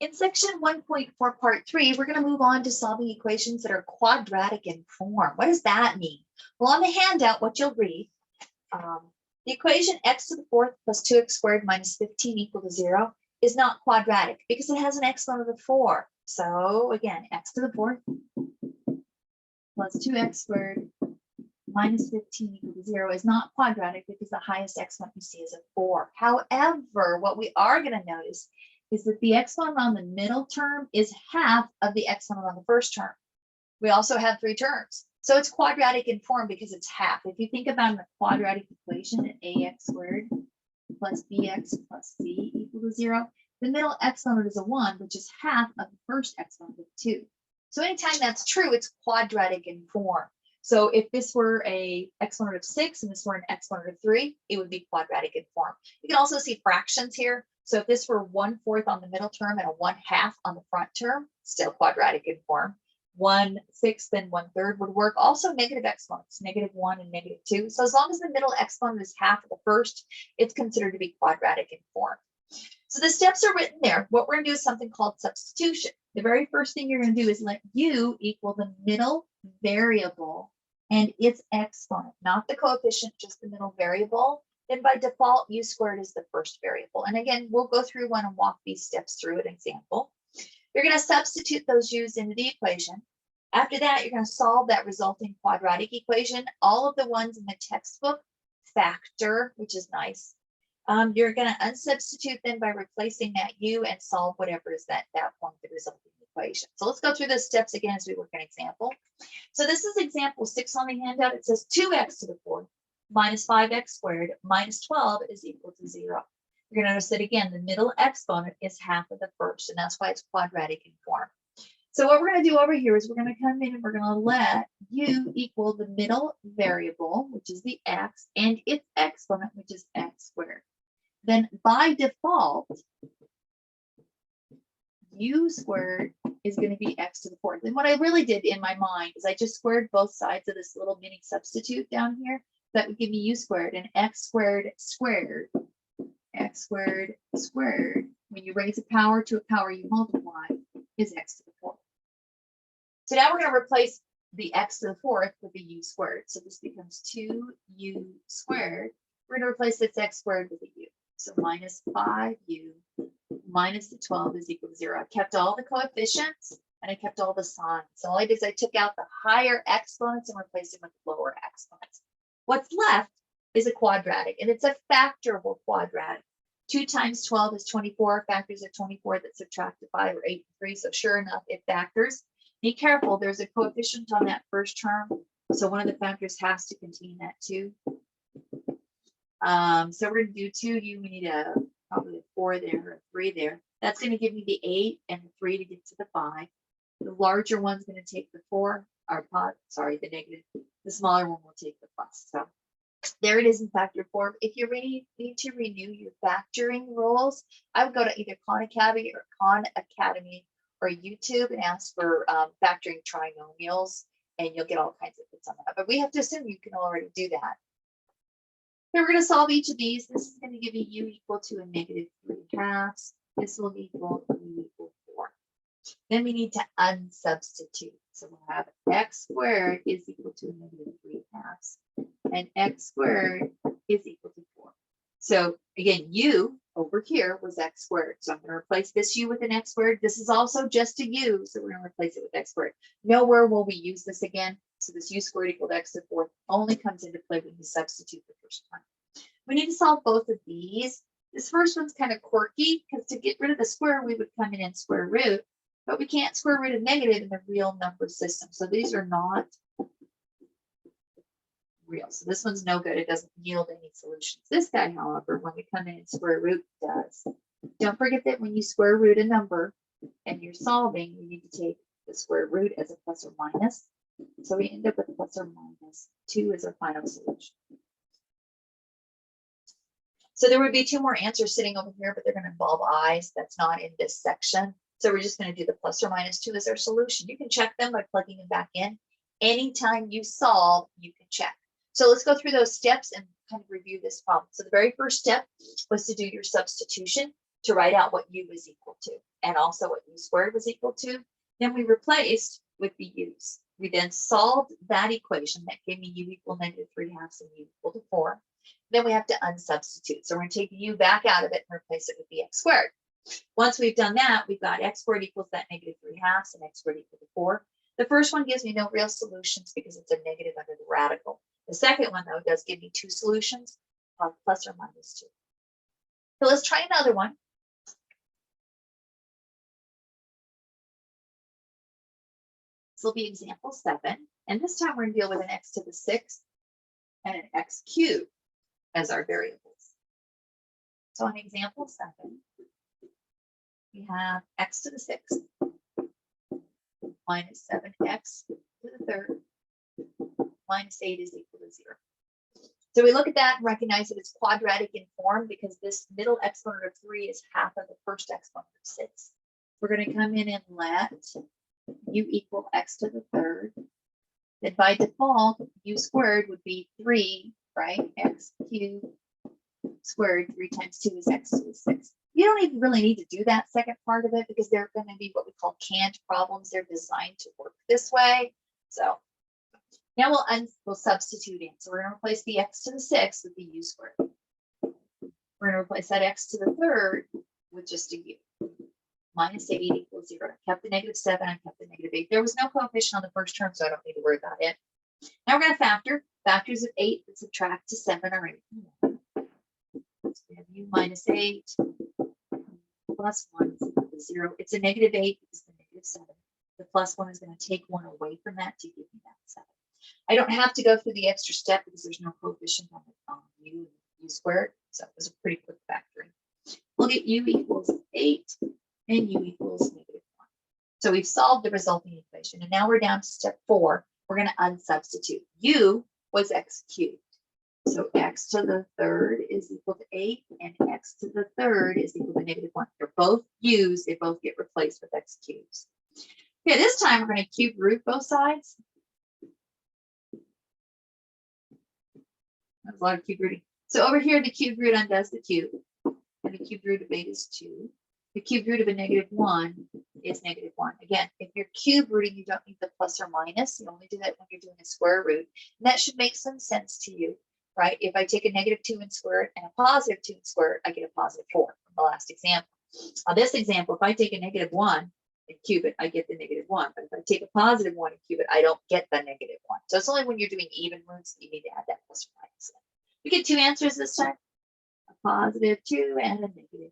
In section 1.4, part 3, we're going to move on to solving equations that are quadratic in form. What does that mean? Well, on the handout, what you'll read, the equation x to the fourth plus 2x squared minus 15 equal to 0 is not quadratic because it has an exponent of 4. So again, x to the fourth plus 2x squared minus 15 equal to 0 is not quadratic because the highest exponent you see is a 4. However, what we are going to notice is that the exponent on the middle term is half of the exponent on the first term. We also have 3 terms. So it's quadratic in form because it's half. If you think about a quadratic equation at ax squared plus bx plus c equal to 0, the middle exponent is a 1, which is half of the first exponent of 2. So anytime that's true, it's quadratic in form. So if this were a exponent of 6 and this were an exponent of 3, it would be quadratic in form. You can also see fractions here. So if this were 1/4 on the middle term and a 1/2 on the front term, still quadratic in form. 1/6 and 1/3 would work. Also negative exponents, -1 and -2. So as long as the middle exponent is half of the first, it's considered to be quadratic in form. So the steps are written there. What we're going to do is something called substitution. The very first thing you're going to do is let u equal the middle variable and its exponent, not the coefficient, just the middle variable. Then by default, u squared is the first variable. And again, we'll go through one and walk these steps through an example. You're going to substitute those u's into the equation. After that, you're going to solve that resulting quadratic equation. All of the ones in the textbook factor, which is nice. You're going to unsubstitute them by replacing that u and solve whatever is that point, the resulting equation. So let's go through those steps again as we work an example. So this is example 6 on the handout. It says 2x to the fourth minus 5x squared minus 12 is equal to 0. You're going to notice that again, the middle exponent is half of the first, and that's why it's quadratic in form. So what we're going to do over here is we're going to come in and we're going to let u equal the middle variable, which is the x, and its exponent, which is x squared. Then by default, u squared is going to be x to the fourth. And what I really did in my mind is I just squared both sides of this little mini substitute down here. That would give me u squared, and x squared squared, x squared squared, when you raise a power to a power you multiply, is x to the fourth. So now we're going to replace the x to the fourth with the u squared. So this becomes 2u squared. We're going to replace this x squared with a u. So minus 5u minus the 12 is equal to 0. I kept all the coefficients and I kept all the signs. So all I did is I took out the higher exponents and replaced them with lower exponents. What's left is a quadratic, and it's a factorable quadratic. 2 times 12 is 24. Factors of 24 that subtract to 5 or 8 and 3. So sure enough, it factors. Be careful, there's a coefficient on that first term. So one of the factors has to contain that 2. So we're going to do 2u. We need probably a 4 there or a 3 there. That's going to give me the 8 and the 3 to get to the 5. The larger one's going to take the 4, or sorry, the negative. The smaller one will take the plus. So there it is in factor form. If you really need to renew your factoring rules, I would go to either Khan Academy or YouTube and ask for factoring trinomials, and you'll get all kinds of hits on that. But we have to assume you can already do that. Then we're going to solve each of these. This is going to give you u equal to a -3/2. This will equal u equal 4. Then we need to unsubstitute. So we'll have x squared is equal to a -3/2, and x squared is equal to 4. So again, u over here was x squared. So I'm going to replace this u with an x squared. This is also just a u, so we're going to replace it with x squared. Nowhere will we use this again. So this u squared equal to x to the fourth only comes into play when you substitute the first time. We need to solve both of these. This first one's kind of quirky because to get rid of the square, we would come in and square root, but we can't square root a negative in the real number system. So these are not real. So this one's no good. It doesn't yield any solutions. This guy, however, when we come in and square root, does. Don't forget that when you square root a number and you're solving, you need to take the square root as a plus or minus. So we end up with plus or minus 2 as our final solution. So there would be 2 more answers sitting over here, but they're going to involve i's. That's not in this section. So we're just going to do the plus or minus 2 as our solution. You can check them by plugging them back in. Anytime you solve, you can check. So let's go through those steps and kind of review this problem. So the very first step was to do your substitution. to write out what u was equal to and also what u squared was equal to. Then we replaced with the u's. We then solved that equation that gave me u equal -3/2 and u equal to 4. Then we have to unsubstitute. So we're going to take the u back out of it and replace it with the x squared. Once we've done that, we've got x squared equals that -3/2 and x squared equal to 4. The first one gives me no real solutions because it's a negative under the radical. The second one, though, does give me two solutions, plus or minus 2. So let's try another one. This will be example 7. And this time we're going to deal with an x to the 6th and an x cubed as our variables. So on example 7, we have x to the 6th minus 7x to the 3rd minus 8 is equal to 0. So we look at that and recognize that it's quadratic in form because this middle exponent of 3 is half of the first exponent of 6. We're going to come in and let u equal x to the 3rd. Then by default, u squared would be 3, right? X cubed squared, 3 times 2 is x to the 6th. You don't even really need to do that second part of it because they're going to be what we call canned problems. They're designed to work this way. So now we'll substitute in. So we're going to replace the x to the 6th with the u squared. We're going to replace that x to the 3rd with just a u. Minus 8 equals 0. I kept the -7, I kept the -8. There was no coefficient on the first term, so I don't need to worry about it. Now we're going to factor. Factors of 8 that subtract to 7 are 8. So we have u minus 8 plus 1 is equal to 0. It's a -8 because the -7. The plus 1 is going to take 1 away from that to give me that 7. I don't have to go through the extra step because there's no coefficient on the u squared. So it was a pretty quick factoring. We'll get u equals 8 and u equals -1. So we've solved the resulting equation. And now we're down to step 4. We're going to unsubstitute. U was x cubed. So x to the 3rd is equal to 8 and x to the 3rd is equal to -1. They're both u's. They both get replaced with x cubes. Okay, this time we're going to cube root both sides. That's a lot of cube rooting. So over here, the cube root undoes the cube. And the cube root of 8 is 2. The cube root of a -1 is -1. Again, if you're cube rooting, you don't need the plus or minus. You only do that when you're doing a square root. And that should make some sense to you, right? If I take a -2 and square it and a +2 and square it, I get a +4 from the last example. On this example, if I take a -1 and cube it, I get the -1. But if I take a +1 and cube it, I don't get the -1. So it's only when you're doing even roots that you need to add that plus or minus. We get two answers this time, a +2 and a -2.